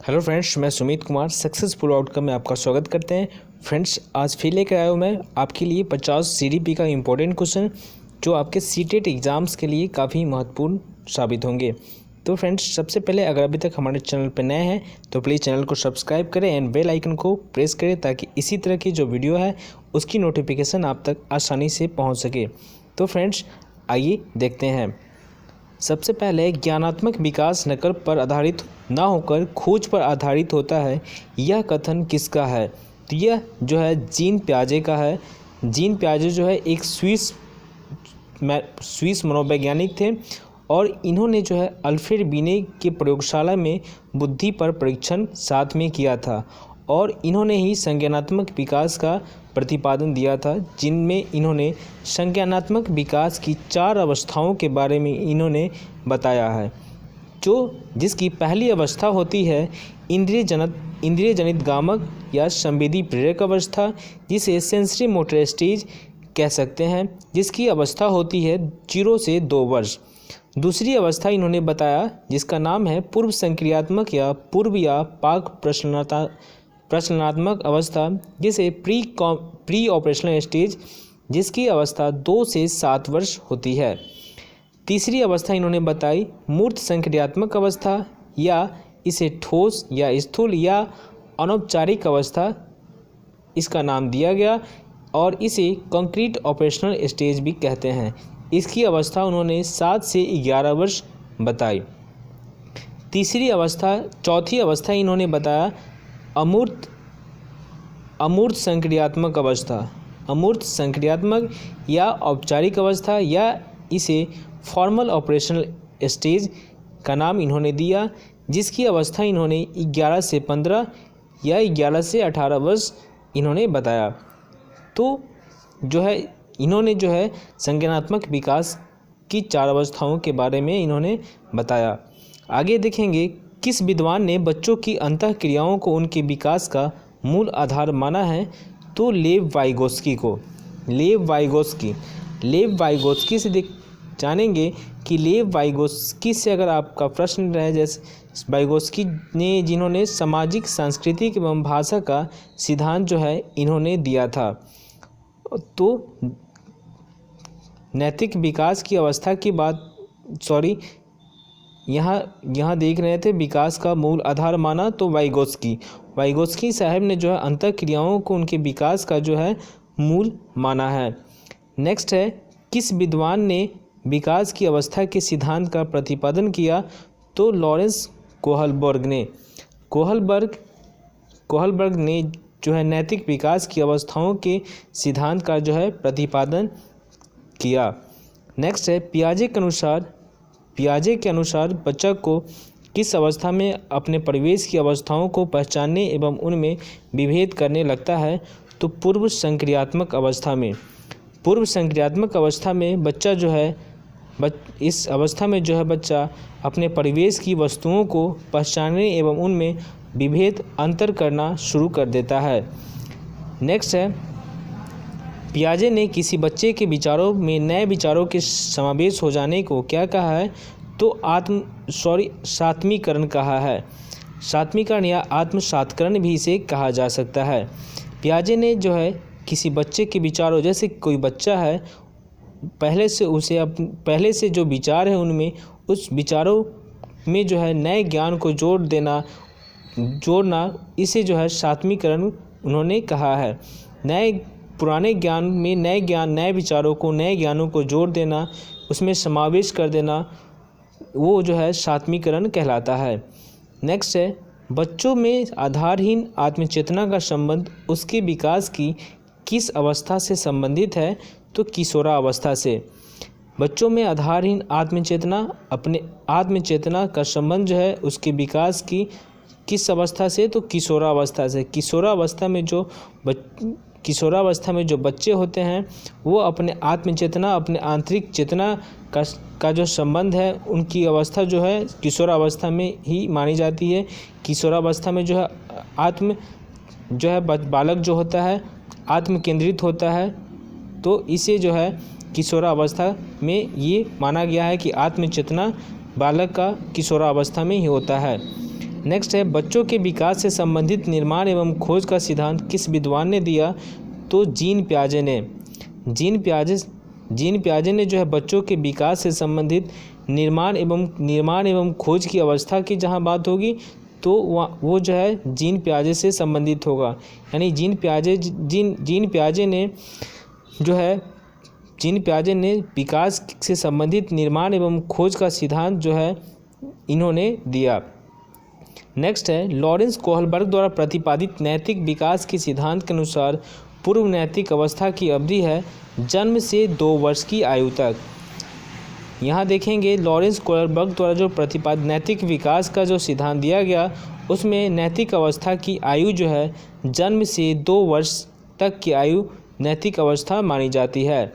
Hello friends, मैं Sumit Kumar successful outcome में आपका स्वागत करते हैं। फ्रेंड्स, आज फिर लेकर आया हूँ मैं आपके लिए 50 सीडीपी का इम्पोर्टेंट क्वेश्चन जो आपके सीटेट एग्ज़ाम्स के लिए काफ़ी महत्वपूर्ण साबित होंगे। तो फ्रेंड्स, सबसे पहले अगर अभी तक हमारे चैनल पर नए हैं तो प्लीज़ चैनल को सब्सक्राइब करें एंड बेल आइकन को प्रेस करें ताकि इसी तरह की जो वीडियो है उसकी नोटिफिकेशन आप तक आसानी से पहुँच सके। तो फ्रेंड्स, आइए देखते हैं। सबसे पहले, ज्ञानात्मक विकास नकल पर आधारित न होकर खोज पर आधारित होता है, यह कथन किसका है? तो यह जो है जीन पियाजे का है। जीन पियाजे जो है एक स्विस मनोवैज्ञानिक थे और इन्होंने जो है अल्फ्रेड बिने की प्रयोगशाला में बुद्धि पर परीक्षण साथ में किया था और इन्होंने ही संज्ञानात्मक विकास का प्रतिपादन दिया था, जिनमें इन्होंने संज्ञानात्मक विकास की 4 अवस्थाओं के बारे में इन्होंने बताया है। जिसकी पहली अवस्था होती है इंद्रिय जनित गामक या संवेदी प्रेरक अवस्था, जिसे सेंसरी मोटर स्टेज कह सकते हैं, जिसकी अवस्था होती है 0 से 2 वर्ष। दूसरी अवस्था इन्होंने बताया जिसका नाम है पूर्व संक्रियात्मक या पूर्व या पाक प्रश्नात्मक अवस्था, जिसे प्री ऑपरेशनल स्टेज, जिसकी अवस्था 2 से 7 वर्ष होती है। तीसरी अवस्था इन्होंने बताई मूर्त संक्रियात्मक अवस्था, या इसे ठोस या स्थूल या अनौपचारिक अवस्था इसका नाम दिया गया और इसे कंक्रीट ऑपरेशनल स्टेज भी कहते हैं। इसकी अवस्था उन्होंने 7 से 11 वर्ष बताई। चौथी अवस्था इन्होंने बताया अमूर्त संक्रियात्मक अवस्था, अमूर्त संक्रियात्मक या औपचारिक अवस्था, या इसे फॉर्मल ऑपरेशनल स्टेज का नाम इन्होंने दिया, जिसकी अवस्था इन्होंने 11 से 15 या 11 से 18 वर्ष इन्होंने बताया। तो जो है इन्होंने जो है संज्ञानात्मक विकास की 4 अवस्थाओं के बारे में इन्होंने बताया। आगे देखेंगे, किस विद्वान ने बच्चों की अंतःक्रियाओं को उनके विकास का मूल आधार माना है? तो लेव वाइगोत्स्की से जानेंगे कि लेव वाइगोत्स्की से अगर आपका प्रश्न रहे, जैसे वाइगोत्स्की ने जिन्होंने सामाजिक, सांस्कृतिक एवं भाषा का सिद्धांत जो है इन्होंने दिया था। तो नैतिक विकास की अवस्था की बात यहाँ देख रहे थे, विकास का मूल आधार माना तो वाइगोत्स्की साहब ने जो है अंतःक्रियाओं को उनके विकास का जो है मूल माना है। नेक्स्ट है, किस विद्वान ने विकास की अवस्था के सिद्धांत का प्रतिपादन किया? तो लॉरेंस कोहलबर्ग ने जो है नैतिक विकास की अवस्थाओं के सिद्धांत का जो है प्रतिपादन किया। नेक्स्ट है, पियाजे के अनुसार बच्चा को किस अवस्था में अपने परिवेश की अवस्थाओं को पहचानने एवं उनमें विभेद करने लगता है? तो पूर्व संक्रियात्मक अवस्था में बच्चा जो है इस अवस्था में जो है बच्चा अपने परिवेश की वस्तुओं को पहचानने एवं उनमें विभेद अंतर करना शुरू कर देता है। नेक्स्ट है, पियाजे ने किसी बच्चे के विचारों में नए विचारों के समावेश हो जाने को क्या कहा है? तो सात्मीकरण कहा है। सात्मीकरण या आत्मसात्करण भी इसे कहा जा सकता है। पियाजे ने जो है किसी बच्चे के विचारों, जैसे कोई बच्चा है, पहले से जो विचार है उनमें उस विचारों में जो है नए ज्ञान को जोड़ना, इसे जो है सात्मीकरण उन्होंने कहा है। पुराने ज्ञान में नए विचारों को, नए ज्ञानों को जोड़ देना, उसमें समावेश कर देना, वो जो है सात्मीकरण कहलाता है। नेक्स्ट है, बच्चों में आधारहीन आत्मचेतना का संबंध उसके विकास की किस अवस्था से संबंधित है? तो किशोरावस्था से। बच्चों में आधारहीन आत्मचेतना का संबंध जो है उसके विकास की किस अवस्था से? तो किशोरावस्था से। किशोरावस्था में जो बच्चे होते हैं वो अपने आत्मचेतना, अपने आंतरिक चेतना का जो संबंध है, उनकी अवस्था जो है किशोरावस्था में ही मानी जाती है। किशोरावस्था में जो है बालक जो होता है आत्म केंद्रित होता है, तो इसे जो है किशोरावस्था में ये माना गया है कि आत्मचेतना बालक का किशोरावस्था में ही होता है। नेक्स्ट है बच्चों के विकास से संबंधित निर्माण एवं खोज का सिद्धांत किस विद्वान ने दिया? तो जीन पियाजे ने। जीन पियाजे ने जो है बच्चों के विकास से संबंधित निर्माण एवं खोज की अवस्था की जहाँ बात होगी तो वो जो है जीन पियाजे से संबंधित होगा। यानी जीन पियाजे ने विकास से संबंधित निर्माण एवं खोज का सिद्धांत जो है इन्होंने दिया। नेक्स्ट है लॉरेंस कोहलबर्ग द्वारा प्रतिपादित नैतिक विकास के सिद्धांत के अनुसार पूर्व नैतिक अवस्था की अवधि है जन्म से 2 वर्ष की आयु तक। यहाँ देखेंगे लॉरेंस कोहलबर्ग द्वारा जो प्रतिपादित नैतिक विकास का जो सिद्धांत दिया गया उसमें नैतिक अवस्था की आयु जो है जन्म से 2 वर्ष तक की आयु नैतिक अवस्था मानी जाती है।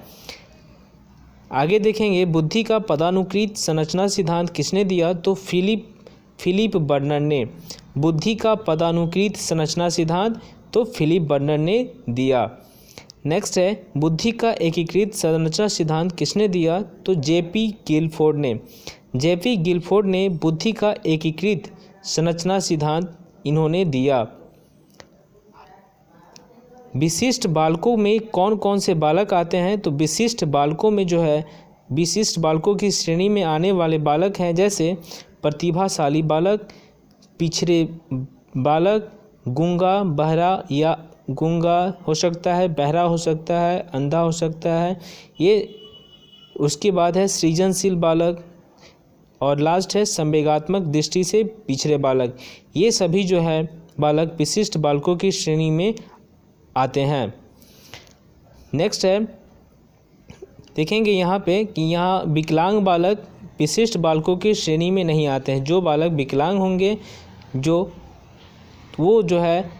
आगे देखेंगे बुद्धि का पदानुक्रमित संरचना सिद्धांत किसने दिया? तो फिलिप बर्नर ने। बुद्धि का पदानुक्रमित संरचना सिद्धांत तो फिलिप बर्नर ने दिया। नेक्स्ट है बुद्धि का एकीकृत संरचना सिद्धांत किसने दिया? तो जेपी गिलफोर्ड ने। जेपी गिलफोर्ड ने बुद्धि का एकीकृत संरचना सिद्धांत इन्होंने दिया। विशिष्ट बालकों में कौन कौन से बालक आते हैं? तो विशिष्ट बालकों में जो है विशिष्ट बालकों की श्रेणी में आने वाले बालक हैं जैसे प्रतिभाशाली बालक, पिछड़े बालक, गूंगा, बहरा या गूंगा हो सकता है, बहरा हो सकता है, अंधा हो सकता है। ये उसके बाद है सृजनशील बालक और लास्ट है संवेगात्मक दृष्टि से पिछड़े बालक। ये सभी जो है बालक विशिष्ट बालकों की श्रेणी में आते हैं। नेक्स्ट है देखेंगे यहाँ पे कि यहाँ विकलांग बालक विशिष्ट बालकों की श्रेणी में नहीं आते हैं। जो बालक विकलांग होंगे वो जो है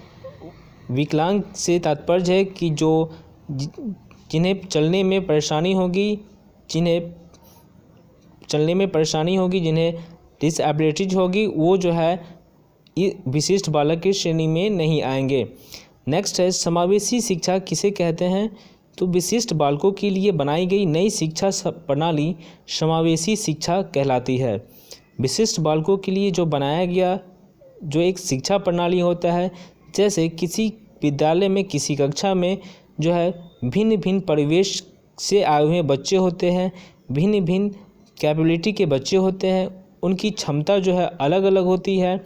विकलांग से तात्पर्य है कि जिन्हें चलने में परेशानी होगी, जिन्हें डिसएबिलिटीज होगी, वो जो है विशिष्ट बालक की श्रेणी में नहीं आएंगे। नेक्स्ट है समावेशी शिक्षा किसे कहते हैं? तो विशिष्ट बालकों के लिए बनाई गई नई शिक्षा प्रणाली समावेशी शिक्षा कहलाती है। विशिष्ट बालकों के लिए जो बनाया गया जो एक शिक्षा प्रणाली होता है, जैसे किसी विद्यालय में किसी कक्षा में जो है भिन्न भिन्न परिवेश से आए हुए बच्चे होते हैं, भिन्न भिन्न कैपेबिलिटी के बच्चे होते हैं, उनकी क्षमता जो है अलग अलग होती है,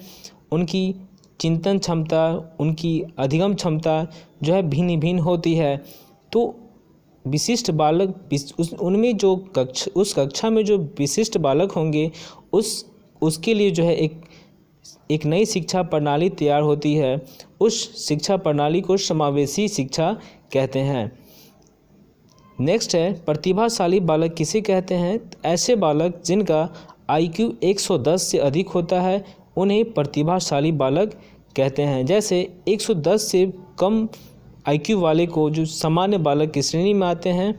उनकी चिंतन क्षमता, उनकी अधिगम क्षमता जो है भिन्न भिन्न होती है। तो विशिष्ट बालक उनमें जो उस कक्षा में जो विशिष्ट बालक होंगे उसके लिए जो है एक नई शिक्षा प्रणाली तैयार होती है। उस शिक्षा प्रणाली को समावेशी शिक्षा कहते हैं। नेक्स्ट है प्रतिभाशाली बालक किसे कहते हैं? ऐसे बालक जिनका IQ 110 से अधिक होता है उन्हें प्रतिभाशाली बालक कहते हैं। जैसे 110 से कम IQ वाले को जो सामान्य बालक की श्रेणी में आते हैं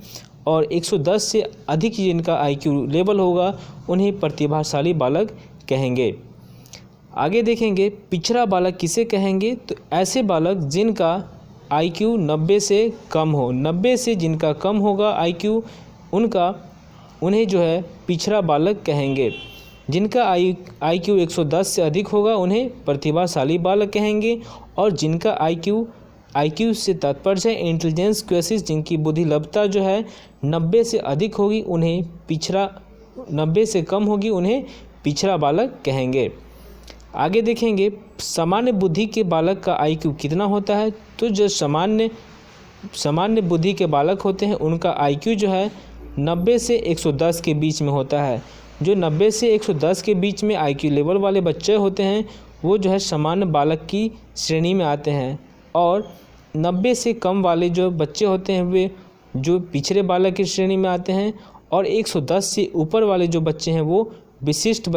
और 110 से अधिक जिनका IQ लेवल होगा उन्हें प्रतिभाशाली बालक कहेंगे। आगे देखेंगे पिछड़ा बालक किसे कहेंगे? तो ऐसे बालक जिनका IQ 90 से कम हो, 90 से जिनका कम होगा IQ उन्हें जो है पिछड़ा बालक कहेंगे। जिनका IQ 110 से अधिक होगा उन्हें प्रतिभाशाली बालक कहेंगे और जिनका IQ से तात्पर्य है इंटेलिजेंस क्वेसिस, जिनकी बुद्धिलब्धता जो है 90 से अधिक होगी उन्हें 90 से कम होगी उन्हें पिछड़ा बालक कहेंगे। आगे देखेंगे सामान्य बुद्धि के बालक का IQ कितना होता है? तो जो सामान्य बुद्धि के बालक होते हैं उनका IQ जो है 90 से 110 के बीच में होता है। जो 90 से 110 के बीच में IQ लेवल वाले बच्चे होते हैं वो जो है सामान्य बालक की श्रेणी में आते हैं और 90 से कम वाले जो बच्चे होते हैं वे जो पिछड़े बालक की श्रेणी में आते हैं और 110 से ऊपर वाले जो बच्चे हैं वो विशिष्ट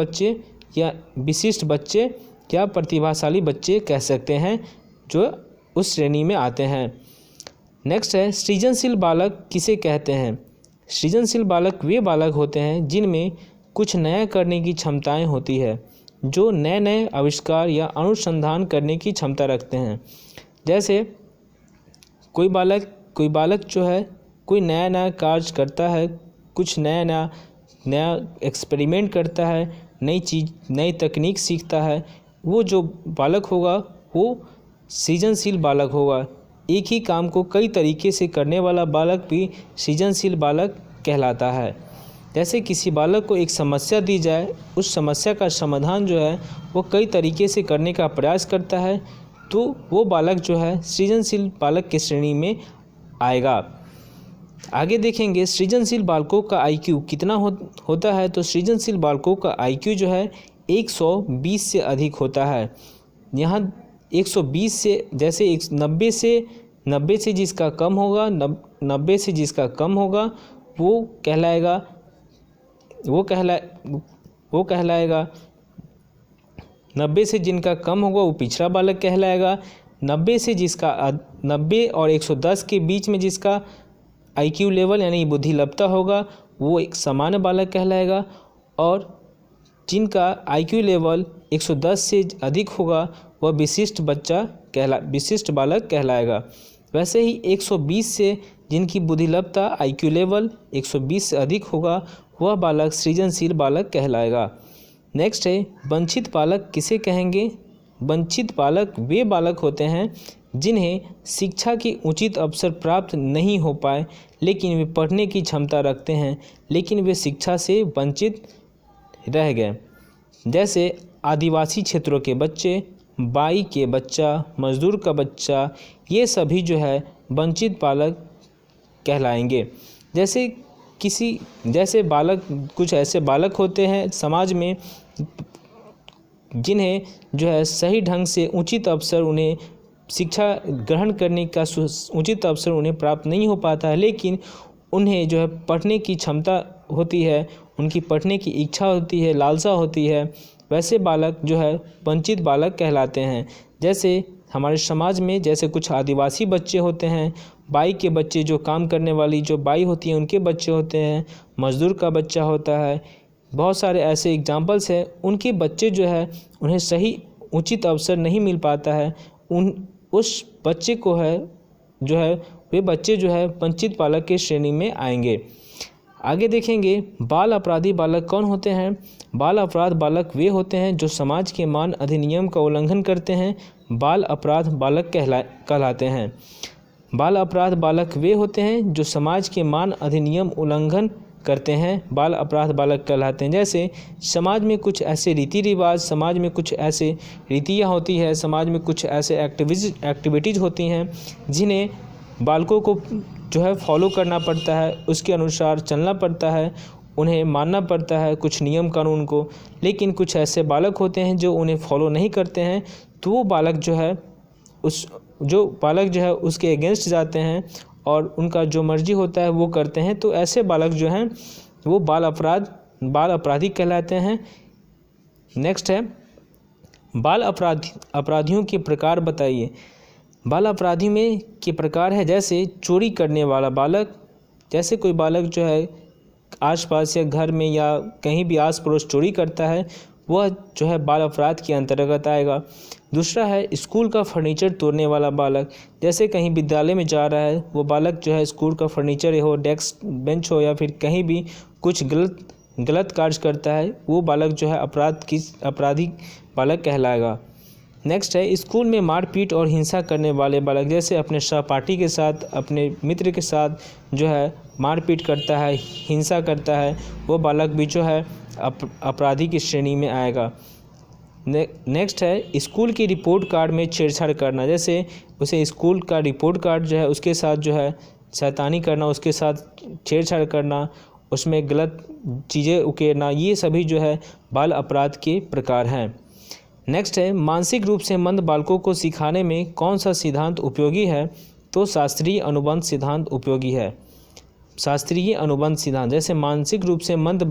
बच्चे या प्रतिभाशाली बच्चे कह सकते हैं जो उस श्रेणी में आते हैं। नेक्स्ट है सृजनशील बालक किसे कहते हैं? सृजनशील बालक वे बालक होते हैं जिनमें कुछ नया करने की क्षमताएं होती है, जो नए नए आविष्कार या अनुसंधान करने की क्षमता रखते हैं। जैसे कोई बालक जो है कोई नया कार्य करता है, कुछ नया एक्सपेरिमेंट करता है, नई तकनीक सीखता है, वो जो बालक होगा वो सृजनशील बालक होगा। एक ही काम को कई तरीके से करने वाला बालक भी सृजनशील बालक कहलाता है। जैसे किसी बालक को एक समस्या दी जाए, उस समस्या का समाधान जो है वो कई तरीके से करने का प्रयास करता है, तो वो बालक जो है सृजनशील बालक की श्रेणी में आएगा। आगे देखेंगे सृजनशील बालकों का IQ कितना होता है। तो सृजनशील बालकों का IQ जो है 120 से अधिक होता है। यहाँ 120 से, जैसे 90 से जिसका कम होगा, 90 से जिसका कम होगा वो कहलाएगा 90 से जिनका कम होगा वो पिछड़ा बालक कहलाएगा। 90 और 110 के बीच में जिसका IQ लेवल यानी बुद्धिलब्धता होगा वो एक सामान्य बालक कहलाएगा। और जिनका IQ लेवल 110 से अधिक होगा वह विशिष्ट बालक कहलाएगा। वैसे ही 120 से जिनकी बुद्धिलब्धता IQ लेवल 120 से अधिक होगा वह बालक सृजनशील बालक कहलाएगा। नेक्स्ट है वंचित बालक किसे कहेंगे। वंचित बालक वे बालक होते हैं जिन्हें शिक्षा के उचित अवसर प्राप्त नहीं हो पाए, लेकिन वे पढ़ने की क्षमता रखते हैं, लेकिन वे शिक्षा से वंचित रह गए। जैसे आदिवासी क्षेत्रों के बच्चे, बाई के बच्चा, मजदूर का बच्चा, ये सभी जो है वंचित बालक कहलाएंगे। जैसे बालक, कुछ ऐसे बालक होते हैं समाज में जिन्हें जो है सही ढंग से उचित अवसर, उन्हें शिक्षा ग्रहण करने का उचित अवसर उन्हें प्राप्त नहीं हो पाता है, लेकिन उन्हें जो है पढ़ने की क्षमता होती है, उनकी पढ़ने की इच्छा होती है, लालसा होती है। वैसे बालक जो है वंचित बालक कहलाते हैं। जैसे हमारे समाज में जैसे कुछ आदिवासी बच्चे होते हैं, बाई के बच्चे, जो काम करने वाली जो बाई होती हैं उनके बच्चे होते हैं, मजदूर का बच्चा होता है, बहुत सारे ऐसे एग्जाम्पल्स हैं। उनके बच्चे जो है उन्हें सही उचित अवसर नहीं मिल पाता है, उस बच्चे को है जो है वे बच्चे जो है वंचित बालक के श्रेणी में आएंगे। आगे देखेंगे बाल अपराधी बालक कौन होते हैं। बाल अपराध बालक वे होते हैं जो समाज के मान अधिनियम का उल्लंघन करते हैं, बाल अपराध बालक कहलाते हैं। बाल अपराध बालक वे होते हैं जो समाज के मान अधिनियम उल्लंघन करते हैं, बाल अपराध बालक कहलाते हैं। जैसे समाज में कुछ ऐसे रीति रिवाज, समाज में कुछ ऐसे रीतियाँ होती है, समाज में कुछ ऐसे एक्टिविटीज़ होती हैं जिन्हें बालकों को जो है फॉलो करना पड़ता है, उसके अनुसार चलना पड़ता है, उन्हें मानना पड़ता है कुछ नियम कानून को। लेकिन कुछ ऐसे बालक होते हैं जो उन्हें फॉलो नहीं करते हैं, तो वो बालक जो है उसके अगेंस्ट जाते हैं और उनका जो मर्जी होता है वो करते हैं। तो ऐसे बालक जो हैं वो बाल अपराधी कहलाते हैं। नेक्स्ट है बाल अपराधियों के प्रकार बताइए। बाल अपराधी में के प्रकार है जैसे चोरी करने वाला बालक, जैसे कोई बालक जो है आसपास या घर में या कहीं भी आस पड़ोस चोरी करता है, वह जो है बाल अपराध के अंतर्गत आएगा। दूसरा है स्कूल का फर्नीचर तोड़ने वाला बालक, जैसे कहीं विद्यालय में जा रहा है वो बालक जो है स्कूल का फर्नीचर हो, डेस्क बेंच हो या फिर कहीं भी कुछ गलत कार्य करता है, वो बालक जो है अपराधी बालक कहलाएगा। नेक्स्ट है स्कूल में मारपीट और हिंसा करने वाले बालक, जैसे अपने सहपाठी के साथ, अपने मित्र के साथ जो है मारपीट करता है, हिंसा करता है, वो बालक भी जो है अपराधी की श्रेणी में आएगा। नेक्स्ट है स्कूल की रिपोर्ट कार्ड में छेड़छाड़ करना, जैसे उसे स्कूल का रिपोर्ट कार्ड जो है उसके साथ जो है शैतानी करना, उसके साथ छेड़छाड़ करना, उसमें गलत चीज़ें उकेरना, ये सभी जो है बाल अपराध के प्रकार हैं। नेक्स्ट है मानसिक रूप से मंद बालकों को सिखाने में कौन सा सिद्धांत उपयोगी है। तो शास्त्रीय अनुबंध सिद्धांत उपयोगी है। शास्त्रीय अनुबंध सिद्धांत, जैसे मानसिक रूप से मंद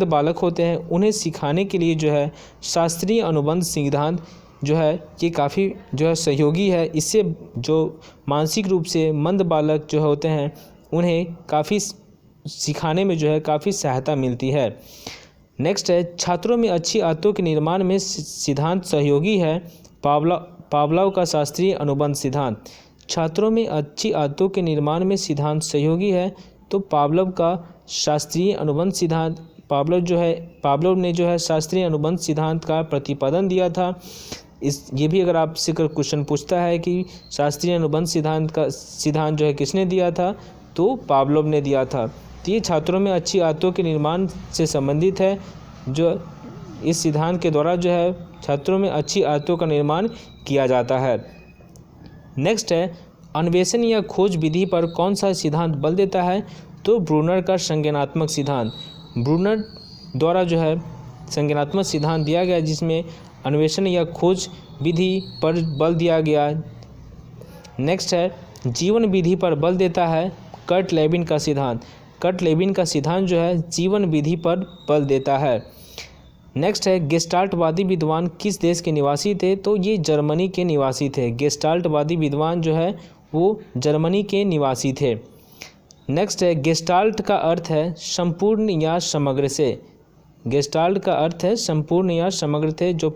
बालक होते हैं उन्हें सिखाने के लिए जो है शास्त्रीय अनुबंध सिद्धांत जो है ये काफ़ी जो है सहयोगी है। इससे जो मानसिक रूप से मंद बालक जो होते हैं उन्हें काफ़ी सिखाने में जो है काफ़ी सहायता मिलती है। नेक्स्ट है छात्रों में अच्छी आदतों के निर्माण में सिद्धांत सहयोगी है। पावलोव का शास्त्रीय अनुबंध सिद्धांत, छात्रों में अच्छी आदतों के निर्माण में सिद्धांत सहयोगी है। तो पावलोव का शास्त्रीय अनुबंध सिद्धांत पावलोव ने जो है शास्त्रीय अनुबंध सिद्धांत का प्रतिपादन दिया था। ये भी अगर आपसे क्वेश्चन पूछता है कि शास्त्रीय अनुबंध सिद्धांत जो है किसने दिया था, तो पावलोव ने दिया था। तो ये छात्रों में अच्छी आदतों के निर्माण से संबंधित है। जो इस सिद्धांत के द्वारा जो है छात्रों में अच्छी आदतों का निर्माण किया जाता है। नेक्स्ट है, अन्वेषण या खोज विधि पर कौन सा सिद्धांत बल देता है, तो ब्रूनर का संज्ञानात्मक सिद्धांत। ब्रूनर द्वारा जो है संज्ञानात्मक सिद्धांत दिया गया, जिसमें अन्वेषण या खोज विधि पर बल दिया गया। नेक्स्ट है, जीवन विधि पर बल देता है कर्ट लेविन का सिद्धांत। कर्ट लेविन का सिद्धांत जो है जीवन विधि पर बल देता है। नेक्स्ट है, गेस्टाल्टवादी विद्वान किस देश के निवासी थे, तो ये जर्मनी के निवासी थे। गेस्टाल्टवादी विद्वान जो है वो जर्मनी के निवासी थे। नेक्स्ट है, गेस्टाल्ट का अर्थ है संपूर्ण या समग्र से। गेस्टाल्ट का अर्थ है संपूर्ण या समग्र थे। जो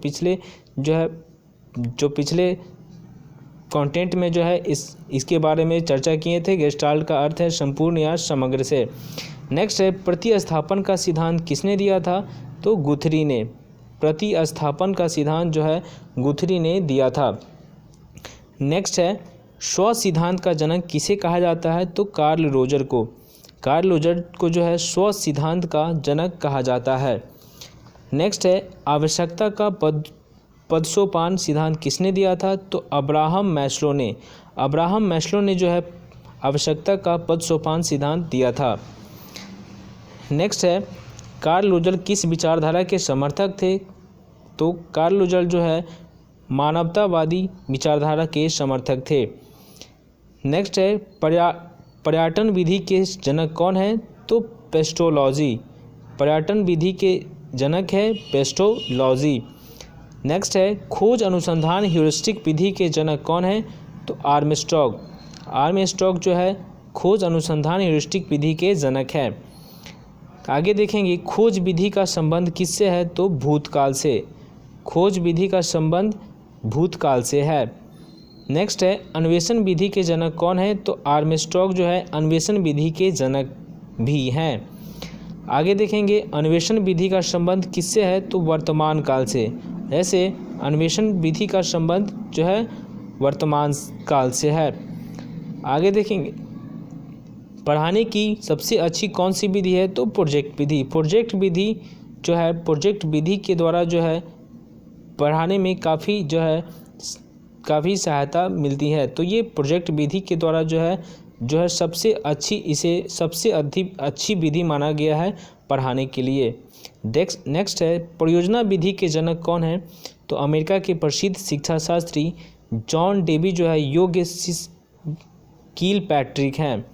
पिछले कंटेंट में जो है इसके बारे में चर्चा किए थे। गेस्टाल्ट का अर्थ है संपूर्ण या समग्र से। नेक्स्ट है, प्रतिस्थापन का सिद्धांत किसने दिया था, तो गुथरी ने। प्रतिस्थापन का सिद्धांत जो है गुथरी ने दिया था। नेक्स्ट है, स्व सिद्धांत का जनक किसे कहा जाता है, तो कार्ल रोजर को। कार्ल रोजर को जो है स्व सिद्धांत का जनक कहा जाता है। नेक्स्ट है, आवश्यकता का पदसोपान सिद्धांत किसने दिया था, तो अब्राहम मैस्लो ने। अब्राहम मैस्लो ने जो है आवश्यकता का पदसोपान सिद्धांत दिया था। नेक्स्ट है, कार्ल रोजर किस विचारधारा के समर्थक थे, तो कार्ल रोजर जो है मानवतावादी विचारधारा के समर्थक थे। नेक्स्ट है, पर्यटन विधि के जनक कौन है, तो पेस्टोलॉजी। पर्यटन विधि के जनक है पेस्टोलॉजी। नेक्स्ट है, खोज अनुसंधान ह्यूरिस्टिक विधि के जनक कौन है, तो आर्मस्ट्रॉन्ग। आर्मस्ट्रॉन्ग जो है खोज अनुसंधान ह्यूरिस्टिक विधि के जनक है। आगे देखेंगे, खोज विधि का संबंध किससे है, तो भूतकाल से। खोज विधि का संबंध भूतकाल से है। नेक्स्ट है, अन्वेषण विधि के जनक कौन है, तो आर्मस्ट्रॉन्ग जो है अन्वेषण विधि के जनक भी हैं। आगे देखेंगे, अन्वेषण विधि का संबंध किससे है, तो वर्तमान काल से। ऐसे अन्वेषण विधि का संबंध जो है वर्तमान काल से है। आगे देखेंगे, पढ़ाने की सबसे अच्छी कौन सी विधि है, तो प्रोजेक्ट विधि। प्रोजेक्ट विधि जो है प्रोजेक्ट विधि के द्वारा जो है पढ़ाने में काफ़ी सहायता मिलती है। तो ये प्रोजेक्ट विधि के द्वारा जो है सबसे अधिक अच्छी विधि माना गया है पढ़ाने के लिए। नेक्स्ट है, परियोजना विधि के जनक कौन है, तो अमेरिका के प्रसिद्ध शिक्षा शास्त्री जॉन डेवी जो है योग्य कील पैट्रिक हैं।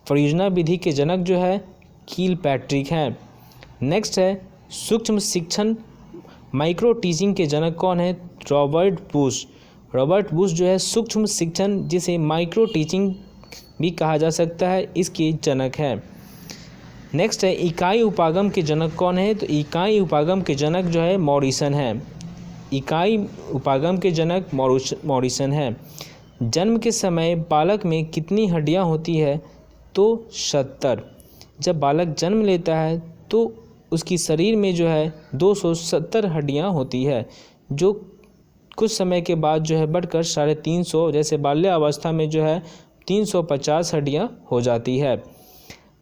परियोजना विधि के जनक जो है कील पैट्रिक हैं। नेक्स्ट है, सूक्ष्म शिक्षण माइक्रो टीचिंग के जनक कौन है, रॉबर्ट बुश। रॉबर्ट बुश जो है सूक्ष्म शिक्षण, जिसे माइक्रो टीचिंग भी कहा जा सकता है, इसके जनक है। नेक्स्ट है, इकाई उपागम के जनक कौन है, तो इकाई उपागम के जनक जो है मॉरिसन है। इकाई उपागम के जनक मॉरिसन है। जन्म के समय बालक में कितनी हड्डियां होती है, तो 70। जब बालक जन्म लेता है तो उसकी शरीर में जो है 270 हड्डियां होती है, जो कुछ समय के बाद जो है बढ़कर 350, जैसे बाल्यावस्था में जो है 350 हड्डियां हो जाती है।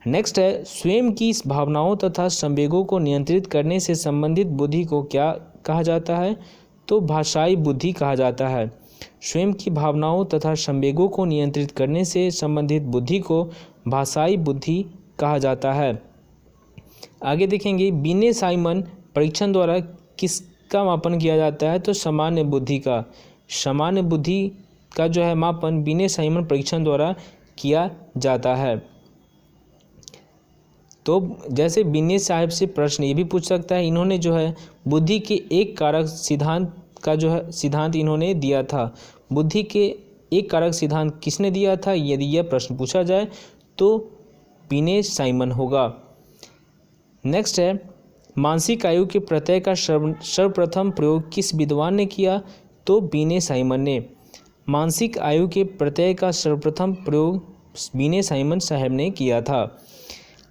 नेक्स्ट है, स्वयं की भावनाओं तथा संवेगों को नियंत्रित करने से संबंधित बुद्धि को क्या कहा जाता है, तो भाषाई बुद्धि कहा जाता है। स्वयं की भावनाओं तथा संवेगों को नियंत्रित करने से संबंधित बुद्धि को भाषाई बुद्धि कहा जाता है। आगे देखेंगे, बिने साइमन परीक्षण द्वारा किसका मापन किया जाता है, तो सामान्य बुद्धि का। सामान्य बुद्धि का जो है मापन बिने साइमन परीक्षण द्वारा किया जाता है। तो जैसे बिने साहब से प्रश्न ये भी पूछ सकता है, इन्होंने जो है बुद्धि के एक कारक सिद्धांत का जो है सिद्धांत इन्होंने दिया था। बुद्धि के एक कारक सिद्धांत किसने दिया था, यदि यह प्रश्न पूछा जाए तो बिने साइमन होगा। नेक्स्ट है, मानसिक आयु के प्रत्यय का सर्वप्रथम प्रयोग किस विद्वान ने किया, तो बिने साइमन ने। मानसिक आयु के प्रत्यय का सर्वप्रथम प्रयोग बिने साइमन साहब ने किया था।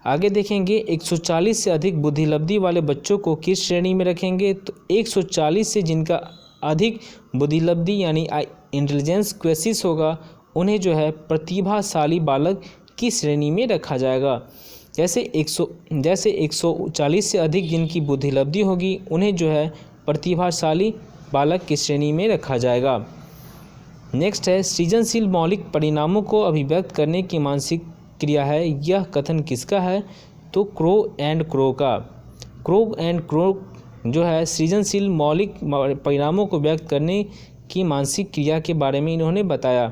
आगे देखेंगे 140 से अधिक बुद्धिलब्धि वाले बच्चों को किस श्रेणी में रखेंगे। तो 140 से जिनका अधिक बुद्धिलब्धि यानी इंटेलिजेंस क्वेसिस होगा उन्हें जो है प्रतिभाशाली बालक की श्रेणी में रखा जाएगा। जैसे 140 से अधिक जिनकी बुद्धिलब्धि होगी उन्हें जो है प्रतिभाशाली बालक की श्रेणी में रखा जाएगा। नेक्स्ट है सृजनशील मौलिक परिणामों को अभिव्यक्त करने की मानसिक क्रिया है, यह कथन किसका है। तो क्रो एंड क्रो का। क्रो एंड क्रो जो है सृजनशील मौलिक परिणामों को व्यक्त करने की मानसिक क्रिया के बारे में इन्होंने बताया।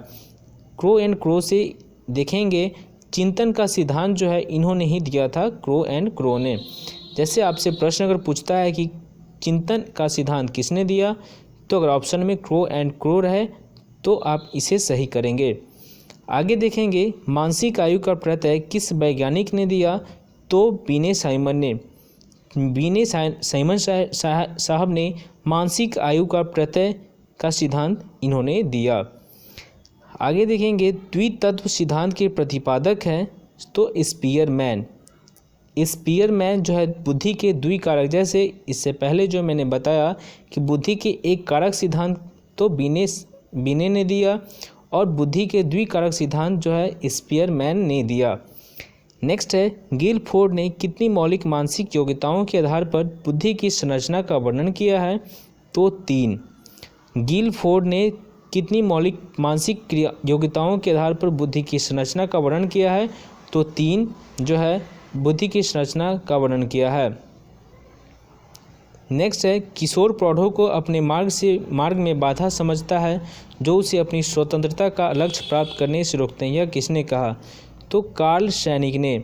क्रो एंड क्रो से देखेंगे चिंतन का सिद्धांत जो है इन्होंने ही दिया था, क्रो एंड क्रो ने। जैसे आपसे प्रश्न अगर पूछता है कि चिंतन का सिद्धांत किसने दिया, तो अगर ऑप्शन में क्रो एंड क्रो रहे तो आप इसे सही करेंगे। आगे देखेंगे मानसिक आयु का प्रत्यय किस वैज्ञानिक ने दिया। तो बीने साइमन ने। बीने साइमन साहब ने मानसिक आयु का प्रत्यय का सिद्धांत इन्होंने दिया। आगे देखेंगे द्वितत्व सिद्धांत के प्रतिपादक हैं तो स्पीयरमैन। स्पीयरमैन जो है बुद्धि के द्विकारक, जैसे इससे पहले जो मैंने बताया कि बुद्धि के एक कारक सिद्धांत तो बीने ने दिया और बुद्धि के द्विकारक सिद्धांत जो है स्पीयरमैन ने दिया। नेक्स्ट है गिलफोर्ड ने कितनी मौलिक मानसिक योग्यताओं के आधार पर बुद्धि की संरचना का वर्णन किया है। तो 3। गिलफोर्ड ने कितनी मौलिक मानसिक योग्यताओं के आधार पर बुद्धि की संरचना का वर्णन किया है। तो 3 जो है बुद्धि की संरचना का वर्णन किया है। नेक्स्ट है किशोर प्रौढ़ों को अपने मार्ग में बाधा समझता है जो उसे अपनी स्वतंत्रता का लक्ष्य प्राप्त करने से रोकते हैं, यह किसने कहा। तो कार्ल सैनिक ने।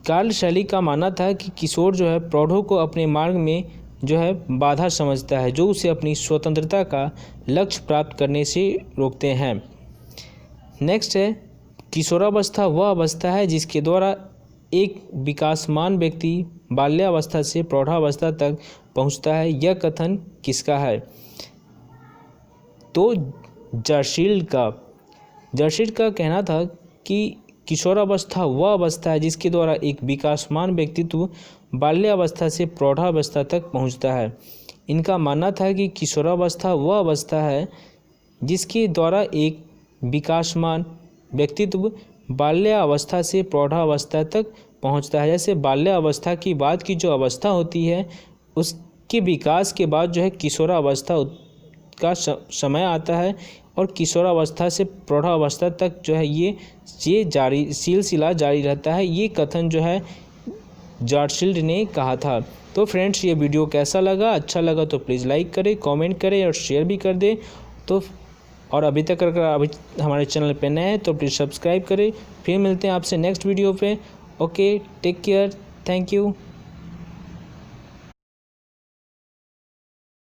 कार्ल सैनिक का मानना था कि किशोर जो है प्रौढ़ों को अपने मार्ग में जो है बाधा समझता है जो उसे अपनी स्वतंत्रता का लक्ष्य प्राप्त करने से रोकते हैं। नेक्स्ट है किशोरावस्था वह अवस्था है जिसके द्वारा एक विकासमान व्यक्ति बाल्यावस्था से प्रौढ़ावस्था तक पहुंचता है, यह कथन किसका है। तो जर्शील्ड का। जर्शील्ड का कहना था कि किशोरावस्था वह अवस्था है जिसके द्वारा एक विकासमान व्यक्तित्व बाल्यावस्था से प्रौढ़ावस्था तक पहुंचता है। इनका मानना था कि किशोरावस्था वह अवस्था है जिसके द्वारा एक विकासमान व्यक्तित्व बाल्यावस्था से प्रौढ़ावस्था तक पहुंचता है। जैसे बाल्यावस्था की बाद की जो अवस्था होती है उसके विकास के बाद जो है किशोरावस्था का समय आता है और किशोरावस्था से प्रौढ़ावस्था तक जो है ये सिलसिला जारी रहता है। ये कथन जो है जर्शील्ड ने कहा था। तो फ्रेंड्स ये वीडियो कैसा लगा, अच्छा लगा तो प्लीज़ लाइक करें, कमेंट करें और शेयर भी कर दें। तो और अभी तक अगर अभी हमारे चैनल पे नए हैं तो प्लीज़ सब्सक्राइब करें। फिर मिलते हैं आपसे नेक्स्ट वीडियो पे। Okay, take care, thank you.